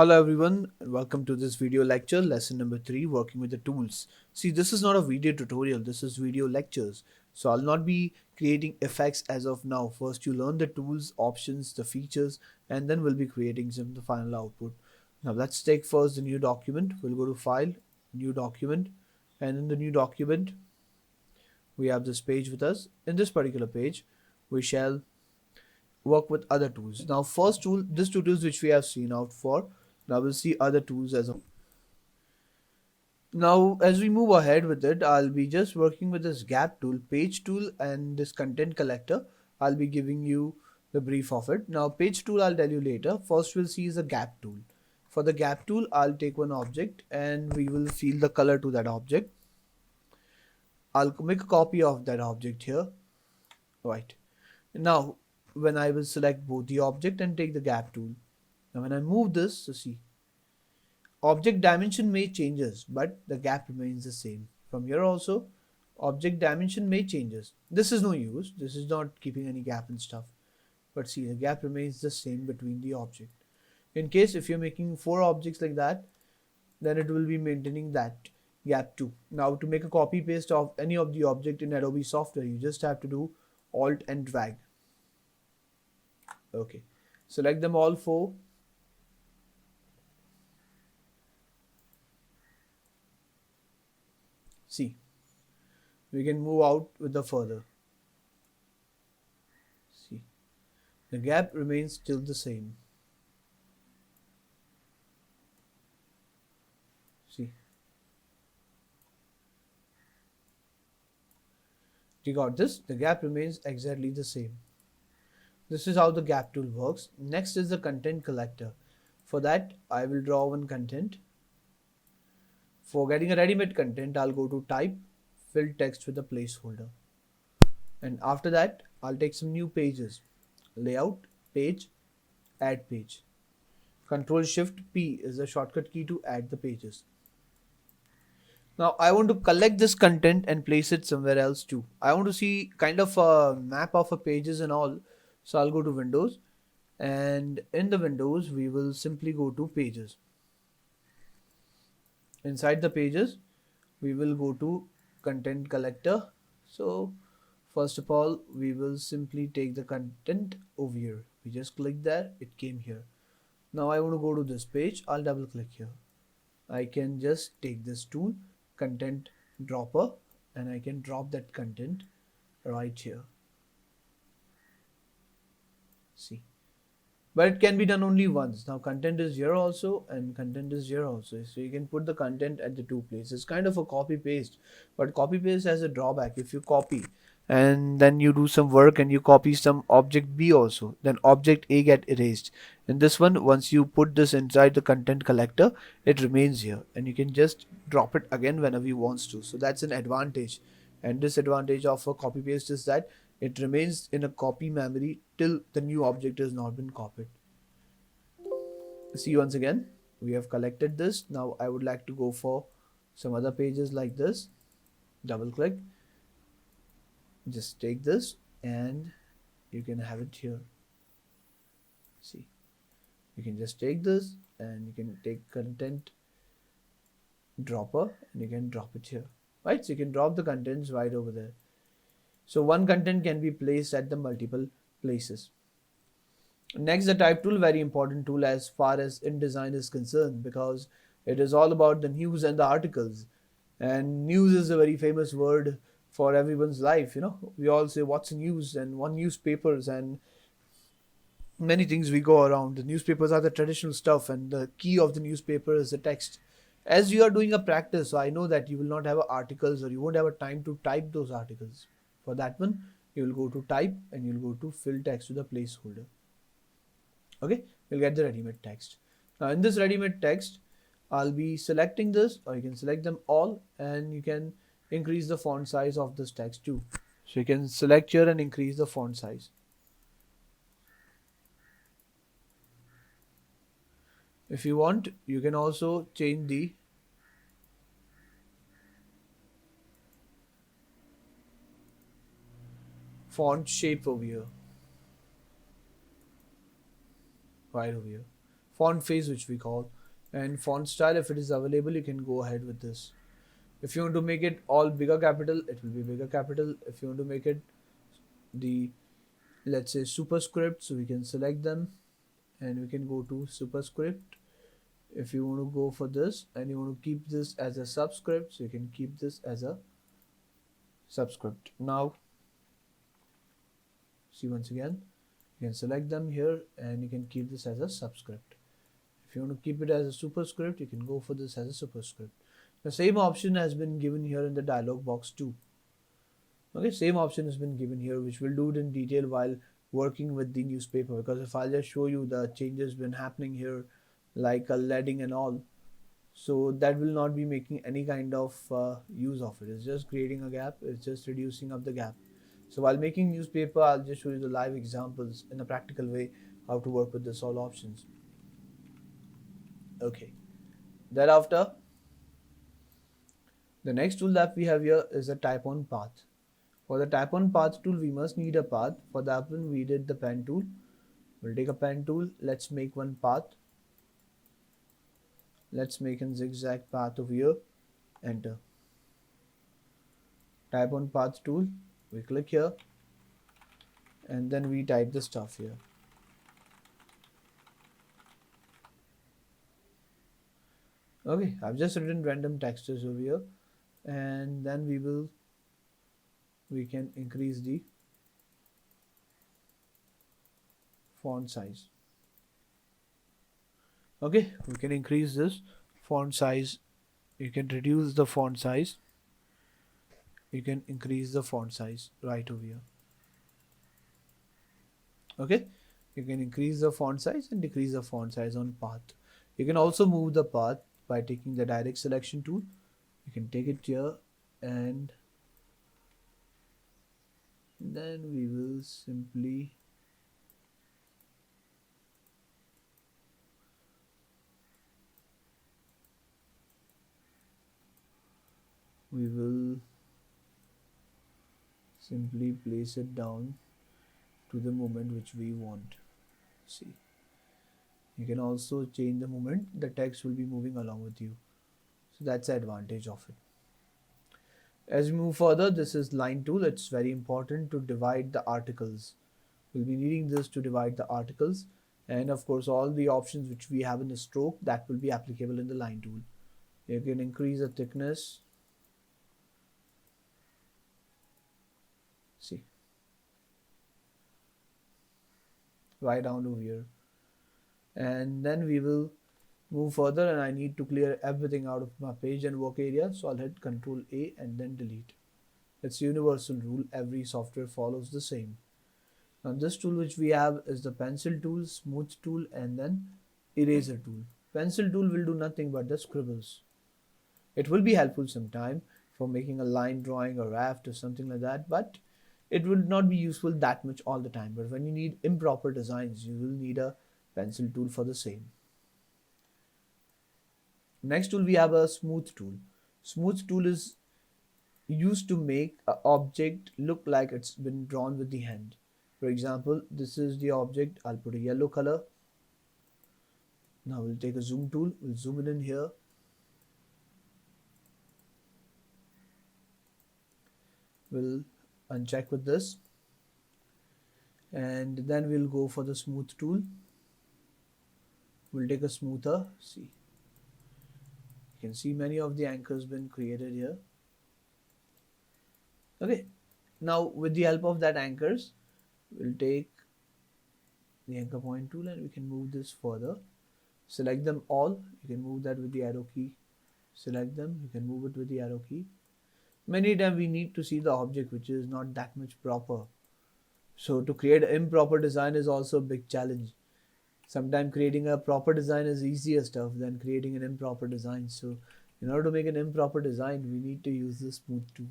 Hello everyone and welcome to this video lecture lesson number 3 working with the tools. See, this is not a video tutorial, this is video lectures. So I'll not be creating effects as of now. First you learn the tools, options, the features, and then we'll be creating the final output. Now let's take first the new document. We'll go to file, new document, and in the new document we have this page with us. In this particular page we shall work with other tools. Now first tool, this two tools which we have seen out for. Now we'll see other tools as a now as we move ahead with it, I'll be just working with this gap tool, page tool, and this content collector. I'll be giving you the brief of it. Now page tool I'll tell you later. First we'll see is a gap tool. For the gap tool I'll take one object and we will fill the color to that object. I'll make a copy of that object here. Right. Now when I will select both the object and take the gap tool. Now when I move this, so see, object dimension may changes, but the gap remains the same. From here also, object dimension may changes. This is no use. This is not keeping any gap and stuff. But see, the gap remains the same between the object. In case if you're making 4 objects like that, then it will be maintaining that gap too. Now to make a copy paste of any of the object in Adobe software, you just have to do Alt and drag. Okay. Select them all 4. See, we can move out with the further. See, the gap remains still the same. See, you got this? The gap remains exactly the same. This is how the gap tool works. Next is the content collector. For that, I will draw one content. For getting a ready-made content, I'll go to type, fill text with a placeholder. And after that, I'll take some new pages. Layout, page, add page. Control Shift P is the shortcut key to add the pages. Now I want to collect this content and place it somewhere else too. I want to see kind of a map of a pages and all. So I'll go to Windows, and in the Windows we will simply go to pages. Inside the pages we will go to content collector. So first of all we will simply take the content over here. We just click there, it came here. Now I want to go to this page. I'll double click here. I can just take this tool, content dropper, and I can drop that content right here. See, but it can be done only once. Now content is here also and content is here also, so you can put the content at the two places. It's kind of a copy paste, but copy paste has a drawback. If you copy and then you do some work and you copy some object B also, then object A get erased. In this one, once you put this inside the content collector, it remains here and you can just drop it again whenever you want to. So that's an advantage. And disadvantage of a copy paste is that it remains in a copy memory till the new object has not been copied. See, once again, we have collected this. Now I would like to go for some other pages like this. Double click. Just take this and you can have it here. See, you can just take this and you can take content dropper and you can drop it here. Right? So you can drop the contents right over there. So one content can be placed at the multiple places. Next, the type tool, very important tool as far as InDesign is concerned, because it is all about the news and the articles. And news is a very famous word for everyone's life. You know, we all say what's news and one newspapers and many things we go around. The newspapers are the traditional stuff and the key of the newspaper is the text. As you are doing a practice, so I know that you will not have articles or you won't have a time to type those articles. For that one, you will go to type and you will go to fill text with a placeholder. Okay, you'll get the ready-made text. Now in this ready-made text, I'll be selecting this, or you can select them all and you can increase the font size of this text too. So you can select here and increase the font size. If you want, you can also change the font shape over here. Right over here. font face, which we call, and font style. If it is available, you can go ahead with this. If you want to make it all bigger capital, it will be bigger capital. If you want to make it the, let's say, superscript, so we can select them and we can go to superscript. If you want to go for this and you want to keep this as a subscript, so you can keep this as a subscript. Now see, once again, you can select them here and you can keep this as a subscript. If you want to keep it as a superscript, you can go for this as a superscript. The same option has been given here in the dialog box too. Okay, same option has been given here, which we'll do it in detail while working with the newspaper, because if I'll just show you the changes been happening here, like a leading and all, so that will not be making any kind of use of it. It's just creating a gap, it's just reducing up the gap. So while making newspaper, I'll just show you the live examples in a practical way how to work with this all options. Okay, thereafter, the next tool that we have here is a type on path. For the type on path tool, we must need a path. For that one, we did the pen tool. We'll take a pen tool. Let's make one path. Let's make a zigzag path over here. Enter. Type on path tool. We click here. And then we type the stuff here. Okay, I've just written random textures over here. And then we can increase the font size. Okay, we can increase this font size. You can reduce the font size. You can increase the font size right over here. Okay, you can increase the font size and decrease the font size on path. You can also move the path by taking the direct selection tool. You can take it here and then we will simply place it down to the moment which we want. See, you can also change the moment, the text will be moving along with you. So that's the advantage of it. As we move further, this is line tool. It's very important to divide the articles. We'll be needing this to divide the articles, and of course all the options which we have in the stroke, that will be applicable in the line tool. You can increase the thickness. See, right down over here. And then we will move further, and I need to clear everything out of my page and work area, so I'll hit Ctrl A and then delete. It's a universal rule, every software follows the same. Now this tool which we have is the pencil tool, smooth tool, and then eraser tool. Pencil tool will do nothing but the scribbles. It will be helpful sometime for making a line drawing or raft or something like that, but it will not be useful that much all the time. But when you need improper designs, you will need a pencil tool for the same. Next tool, we have a smooth tool. Smooth tool is used to make an object look like it's been drawn with the hand. For example, this is the object. I'll put a yellow color. Now we'll take a zoom tool. We'll zoom it in here. We'll uncheck with this. And then we'll go for the smooth tool. We'll take a smoother. See. You can see many of the anchors been created here. Okay, now with the help of that anchors, we'll take the anchor point tool and we can move this further. Select them all. You can move that with the arrow key. Select them. You can move it with the arrow key. Many times we need to see the object which is not that much proper. So to create an improper design is also a big challenge. Sometimes creating a proper design is easier stuff than creating an improper design. So in order to make an improper design, we need to use the smooth tool.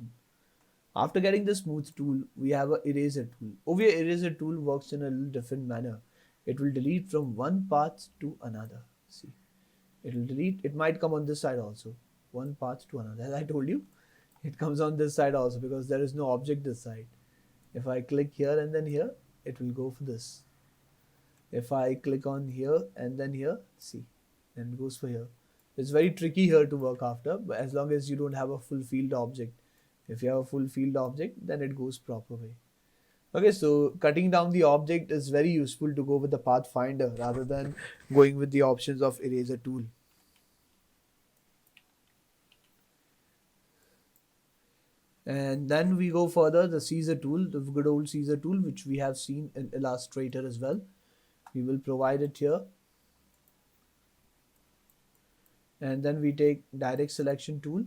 After getting the smooth tool, we have an eraser tool. Over here, eraser tool works in a little different manner. It will delete from one path to another. See, it will delete. It might come on this side also. One path to another. As I told you, it comes on this side also because there is no object this side. If I click here and then here, it will go for this. If I click on here and then here, see, and it goes for here. It's very tricky here to work after, but as long as you don't have a full field object. If you have a full field object, then it goes proper way. Okay, so cutting down the object is very useful to go with the pathfinder rather than going with the options of eraser tool. And then we go further, the Caesar tool, the good old Caesar tool, which we have seen in Illustrator as well. We will provide it here. And then we take direct selection tool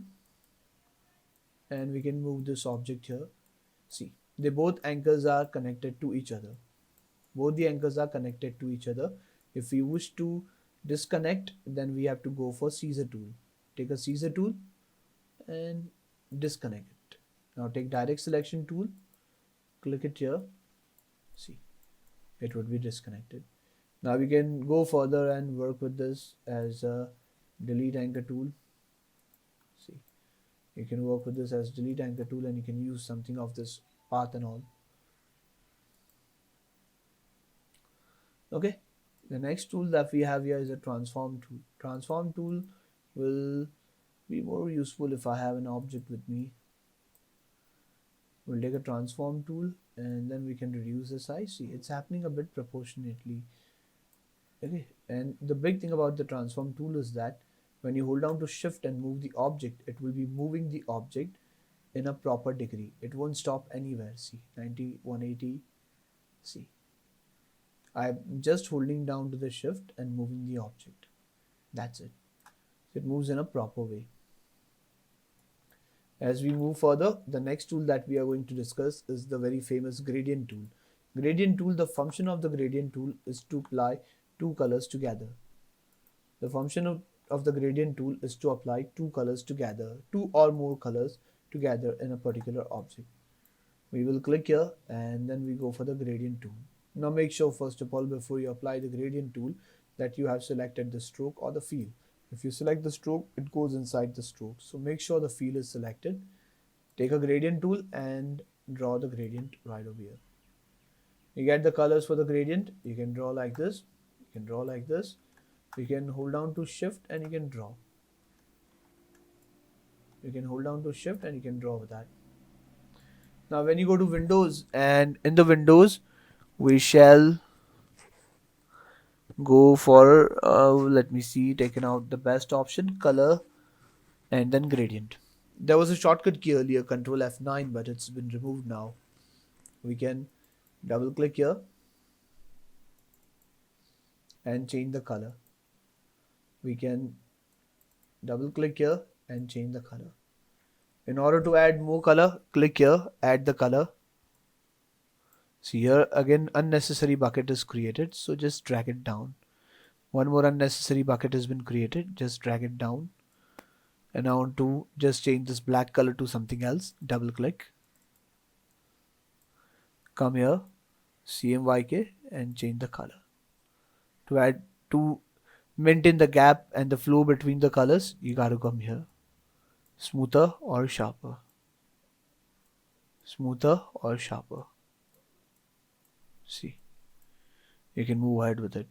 and we can move this object here. See, they both anchors are connected to each other. Both the anchors are connected to each other. If we wish to disconnect, then we have to go for Caesar tool. Take a Caesar tool and disconnect it. Now take direct selection tool, click it here. See, it would be disconnected. Now we can go further and work with this as a delete anchor tool. See, you can work with this as delete anchor tool and you can use something of this path and all. Okay, the next tool that we have here is a transform tool. Transform tool will be more useful if I have an object with me. We'll take a transform tool and then we can reduce the size. See, it's happening a bit proportionately. Okay, and the big thing about the transform tool is that when you hold down to shift and move the object, it will be moving the object in a proper degree. It won't stop anywhere. See, 90, 180. See, I'm just holding down to the shift and moving the object. That's it. It moves in a proper way. As we move further, the next tool that we are going to discuss is the very famous gradient tool. Gradient tool, the function of the gradient tool is to apply two colors together. The function of the gradient tool is to apply two colors together, two or more colors together in a particular object. We will click here and then we go for the gradient tool. Now make sure first of all before you apply the gradient tool that you have selected the stroke or the fill. If you select the stroke, it goes inside the stroke. So make sure the fill is selected. Take a gradient tool and draw the gradient right over here. You get the colors for the gradient. You can draw like this. You can draw like this. You can hold down to shift and you can draw. You can hold down to shift and you can draw with that. Now when you go to Windows, and in the Windows we shall go for let me see, taken out the best option, color and then gradient. There was a shortcut key earlier, Control F9, but it's been removed now. We can double click here and change the color. We can double click here and change the color. In order to add more color, click here, add the color. See here again unnecessary bucket is created, so just drag it down. One more unnecessary bucket has been created, just drag it down. And I want to just change this black color to something else. Double click. Come here, CMYK and change the color. To maintain the gap and the flow between the colors, you gotta come here. Smoother or sharper. Smoother or sharper. See, you can move ahead with it.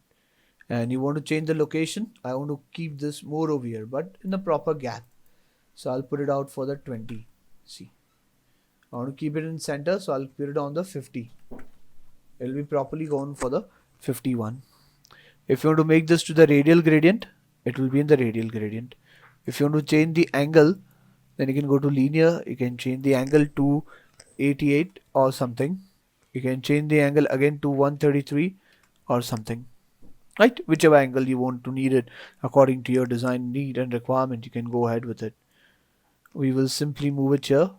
And you want to change the location. I want to keep this more over here, but in the proper gap. So I'll put it out for the 20. See, I want to keep it in center, so I'll put it on the 50. It'll be properly gone for the 51. If you want to make this to the radial gradient, it will be in the radial gradient. If you want to change the angle, then you can go to linear. You can change the angle to 88 or something. You can change the angle again to 133 or something. Right, whichever angle you want to need it according to your design need and requirement, you can go ahead with it. We will simply move it here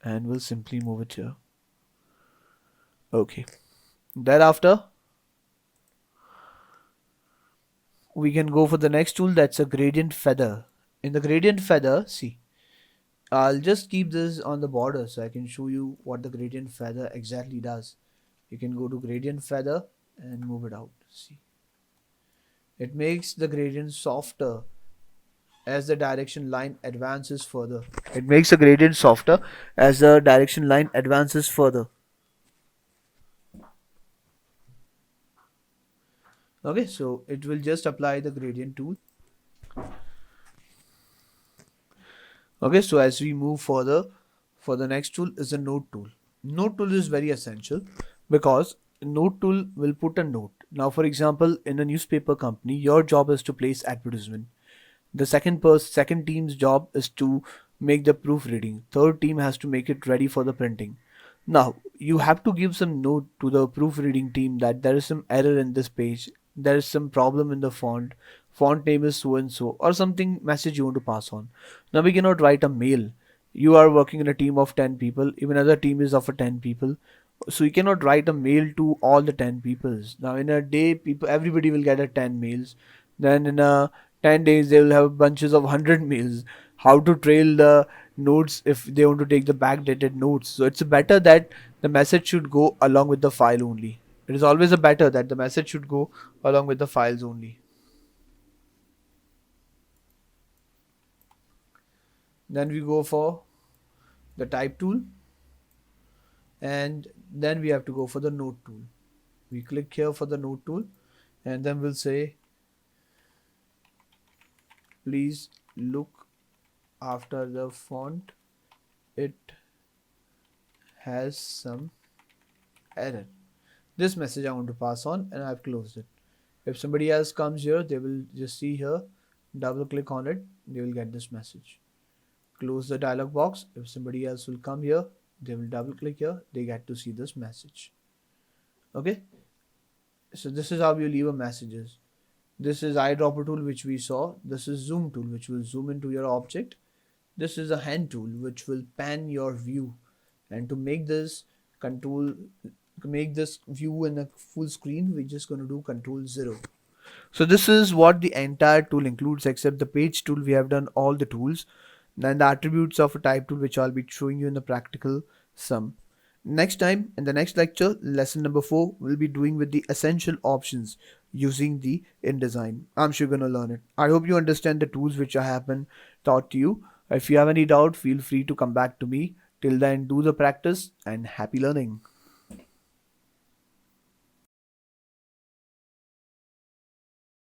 and we'll simply move it here. Okay, thereafter we can go for the next tool, that's a gradient feather. In the gradient feather, see, I'll just keep this on the border so I can show you what the gradient feather exactly does. You can go to gradient feather and move it out. See, it makes the gradient softer as the direction line advances further. It makes the gradient softer as the direction line advances further. Okay, so it will just apply the gradient tool. Okay, so as we move further, for the next tool is a node tool. Node tool is very essential because node tool will put a note. Now, for example, in a newspaper company, your job is to place advertisement. The second team's job is to make the proofreading. Third team has to make it ready for the printing. Now, you have to give some note to the proofreading team that there is some error in this page, there is some problem in the font name is so and so, or something message you want to pass on. Now, we cannot write a mail. You are working in a team of 10 people, even another team is of a 10 people. So you cannot write a mail to all the 10 peoples. Now, in a day, people everybody will get a 10 mails. Then in a 10 days, they will have bunches of 100 mails. How to trail the notes if they want to take the backdated notes? So it's better that the message should go along with the file only. It is always a better that the message should go along with the files only. Then we go for the type tool, and then we have to go for the note tool. We click here for the note tool, and then we'll say, please look after the font, it has some error. This message I want to pass on, and I've closed it. If somebody else comes here, they will just see here, double click on it, they will get this message. Close the dialog box. If somebody else will come here, they will double click here, they get to see this message. Okay, so this is how you leave a messages. This is eyedropper tool, which we saw. This is zoom tool, which will zoom into your object. This is a hand tool, which will pan your view. And to make this view in a full screen, we're just going to do Control 0. So this is what the entire tool includes, except the page tool. We have done all the tools. Then the attributes of a type tool, which I'll be showing you in the practical sum. Next time, in the next lecture, lesson number 4, we'll be doing with the essential options using the InDesign. I'm sure you're going to learn it. I hope you understand the tools which I have been taught to you. If you have any doubt, feel free to come back to me. Till then, do the practice and happy learning.